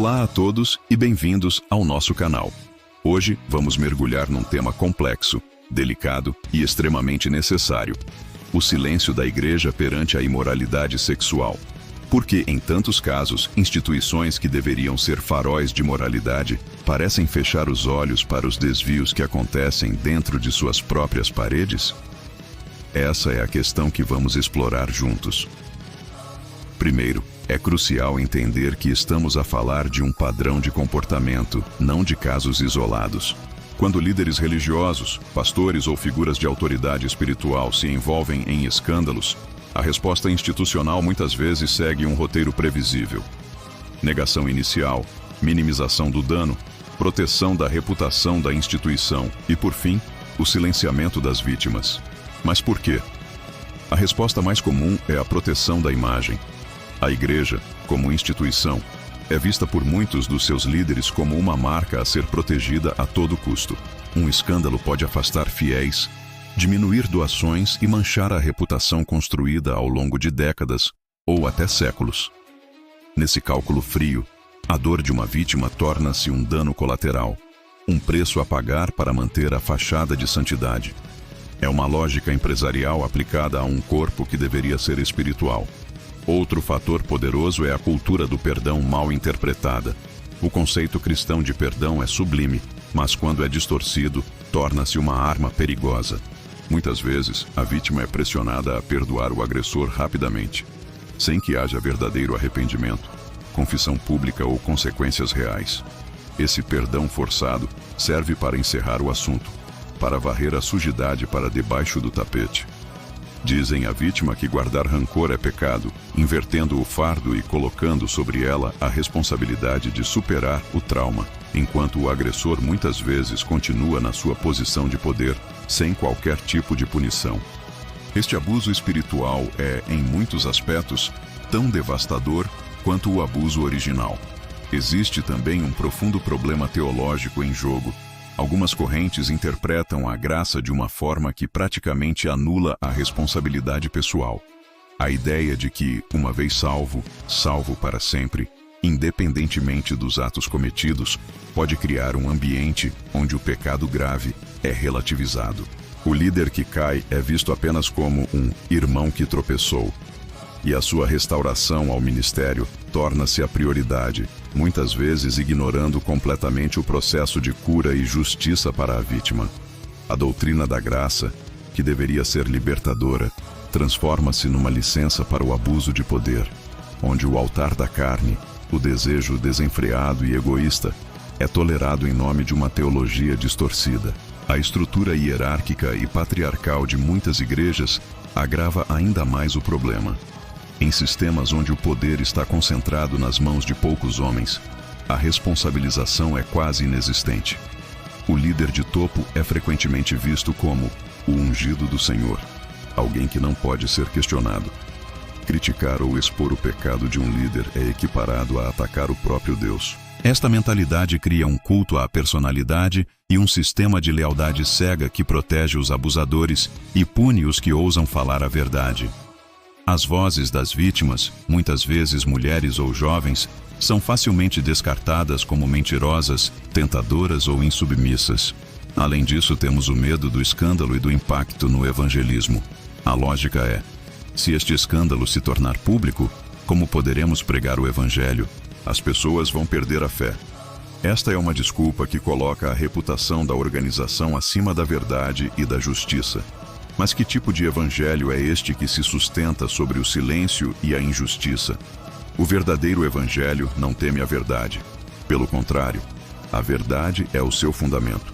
Olá a todos e bem-vindos ao nosso canal. Hoje vamos mergulhar num tema complexo, delicado e extremamente necessário: o silêncio da Igreja perante a imoralidade sexual. Porque, em tantos casos, instituições que deveriam ser faróis de moralidade parecem fechar os olhos para os desvios que acontecem dentro de suas próprias paredes? Essa é a questão que vamos explorar juntos. Primeiro, é crucial entender que estamos a falar de um padrão de comportamento, não de casos isolados. Quando líderes religiosos, pastores ou figuras de autoridade espiritual se envolvem em escândalos, a resposta institucional muitas vezes segue um roteiro previsível: negação inicial, minimização do dano, proteção da reputação da instituição e, por fim, o silenciamento das vítimas. Mas por quê? A resposta mais comum é a proteção da imagem. A Igreja, como instituição, é vista por muitos dos seus líderes como uma marca a ser protegida a todo custo. Um escândalo pode afastar fiéis, diminuir doações e manchar a reputação construída ao longo de décadas ou até séculos. Nesse cálculo frio, a dor de uma vítima torna-se um dano colateral, um preço a pagar para manter a fachada de santidade. É uma lógica empresarial aplicada a um corpo que deveria ser espiritual. Outro fator poderoso é a cultura do perdão mal interpretada. O conceito cristão de perdão é sublime, mas quando é distorcido, torna-se uma arma perigosa. Muitas vezes, a vítima é pressionada a perdoar o agressor rapidamente, sem que haja verdadeiro arrependimento, confissão pública ou consequências reais. Esse perdão forçado serve para encerrar o assunto, para varrer a sujidade para debaixo do tapete. Dizem à vítima que guardar rancor é pecado, invertendo o fardo e colocando sobre ela a responsabilidade de superar o trauma, enquanto o agressor muitas vezes continua na sua posição de poder, sem qualquer tipo de punição. Este abuso espiritual é, em muitos aspectos, tão devastador quanto o abuso original. Existe também um profundo problema teológico em jogo. Algumas correntes interpretam a graça de uma forma que praticamente anula a responsabilidade pessoal. A ideia de que, uma vez salvo, salvo para sempre, independentemente dos atos cometidos, pode criar um ambiente onde o pecado grave é relativizado. O líder que cai é visto apenas como um irmão que tropeçou, e a sua restauração ao ministério torna-se a prioridade, muitas vezes ignorando completamente o processo de cura e justiça para a vítima. A doutrina da graça, que deveria ser libertadora, transforma-se numa licença para o abuso de poder, onde o altar da carne, o desejo desenfreado e egoísta, é tolerado em nome de uma teologia distorcida. A estrutura hierárquica e patriarcal de muitas igrejas agrava ainda mais o problema. Em sistemas onde o poder está concentrado nas mãos de poucos homens, a responsabilização é quase inexistente. O líder de topo é frequentemente visto como o ungido do Senhor, alguém que não pode ser questionado. Criticar ou expor o pecado de um líder é equiparado a atacar o próprio Deus. Esta mentalidade cria um culto à personalidade e um sistema de lealdade cega que protege os abusadores e pune os que ousam falar a verdade. As vozes das vítimas, muitas vezes mulheres ou jovens, são facilmente descartadas como mentirosas, tentadoras ou insubmissas. Além disso, temos o medo do escândalo e do impacto no evangelismo. A lógica é: se este escândalo se tornar público, como poderemos pregar o evangelho? As pessoas vão perder a fé. Esta é uma desculpa que coloca a reputação da organização acima da verdade e da justiça. Mas que tipo de evangelho é este que se sustenta sobre o silêncio e a injustiça? O verdadeiro evangelho não teme a verdade. Pelo contrário, a verdade é o seu fundamento.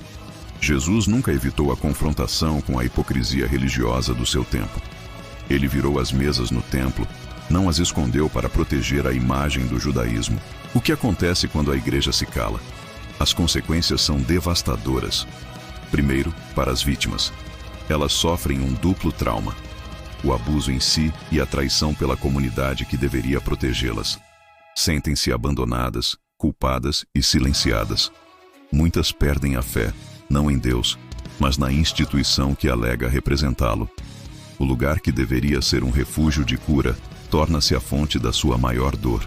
Jesus nunca evitou a confrontação com a hipocrisia religiosa do seu tempo. Ele virou as mesas no templo, não as escondeu para proteger a imagem do judaísmo. O que acontece quando a igreja se cala? As consequências são devastadoras. Primeiro, para as vítimas. Elas sofrem um duplo trauma: o abuso em si e a traição pela comunidade que deveria protegê-las. Sentem-se abandonadas, culpadas e silenciadas. Muitas perdem a fé, não em Deus, mas na instituição que alega representá-lo. O lugar que deveria ser um refúgio de cura torna-se a fonte da sua maior dor.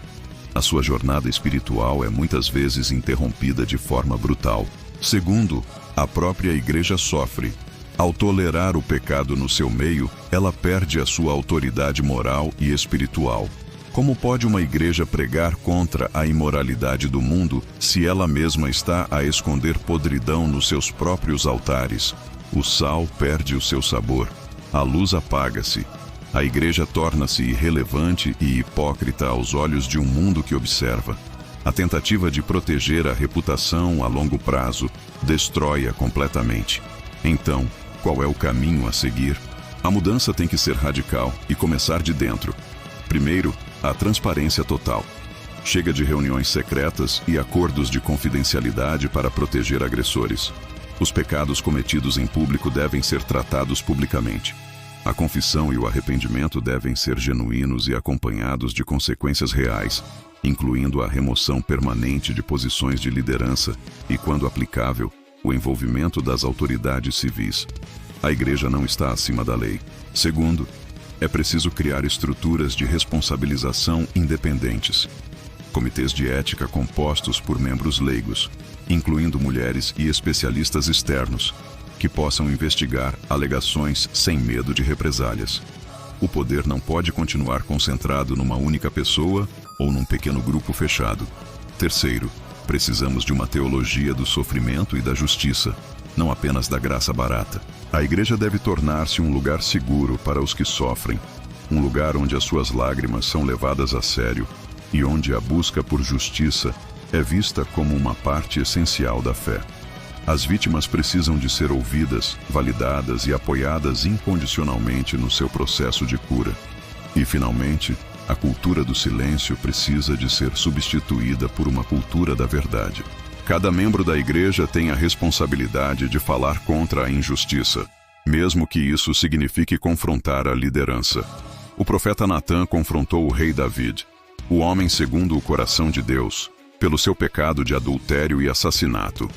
A sua jornada espiritual é muitas vezes interrompida de forma brutal. Segundo, a própria igreja sofre. Ao tolerar o pecado no seu meio, ela perde a sua autoridade moral e espiritual. Como pode uma igreja pregar contra a imoralidade do mundo se ela mesma está a esconder podridão nos seus próprios altares? O sal perde o seu sabor. A luz apaga-se. A igreja torna-se irrelevante e hipócrita aos olhos de um mundo que observa. A tentativa de proteger a reputação a longo prazo destrói-a completamente. Então, qual é o caminho a seguir? A mudança tem que ser radical e começar de dentro. Primeiro, a transparência total. Chega de reuniões secretas e acordos de confidencialidade para proteger agressores. Os pecados cometidos em público devem ser tratados publicamente. A confissão e o arrependimento devem ser genuínos e acompanhados de consequências reais, incluindo a remoção permanente de posições de liderança e, quando aplicável, o envolvimento das autoridades civis. A igreja não está acima da lei. Segundo, é preciso criar estruturas de responsabilização independentes. Comitês de ética compostos por membros leigos, incluindo mulheres e especialistas externos, que possam investigar alegações sem medo de represálias. O poder não pode continuar concentrado numa única pessoa ou num pequeno grupo fechado. Terceiro, precisamos de uma teologia do sofrimento e da justiça, não apenas da graça barata. A igreja deve tornar-se um lugar seguro para os que sofrem, um lugar onde as suas lágrimas são levadas a sério e onde a busca por justiça é vista como uma parte essencial da fé. As vítimas precisam de ser ouvidas, validadas e apoiadas incondicionalmente no seu processo de cura. E, finalmente, a cultura do silêncio precisa de ser substituída por uma cultura da verdade. Cada membro da igreja tem a responsabilidade de falar contra a injustiça, mesmo que isso signifique confrontar a liderança. O profeta Natã confrontou o rei David, o homem segundo o coração de Deus, pelo seu pecado de adultério e assassinato.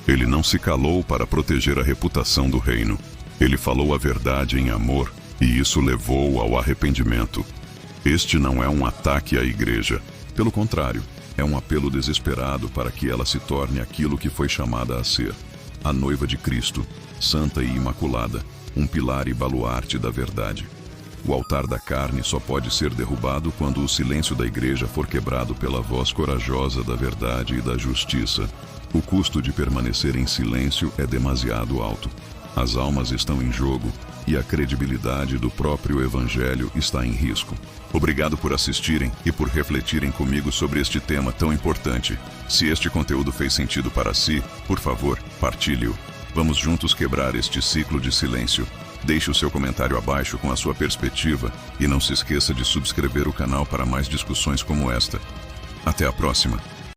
Ele não se calou para proteger a reputação do reino. Ele falou a verdade em amor, e isso levou ao arrependimento. Este não é um ataque à igreja. Pelo contrário, é um apelo desesperado para que ela se torne aquilo que foi chamada a ser: a noiva de Cristo, santa e imaculada, um pilar e baluarte da verdade. O altar da carne só pode ser derrubado quando o silêncio da igreja for quebrado pela voz corajosa da verdade e da justiça. O custo de permanecer em silêncio é demasiado alto. As almas estão em jogo e a credibilidade do próprio Evangelho está em risco. Obrigado por assistirem e por refletirem comigo sobre este tema tão importante. Se este conteúdo fez sentido para si, por favor, partilhe-o. Vamos juntos quebrar este ciclo de silêncio. Deixe o seu comentário abaixo com a sua perspectiva e não se esqueça de subscrever o canal para mais discussões como esta. Até a próxima!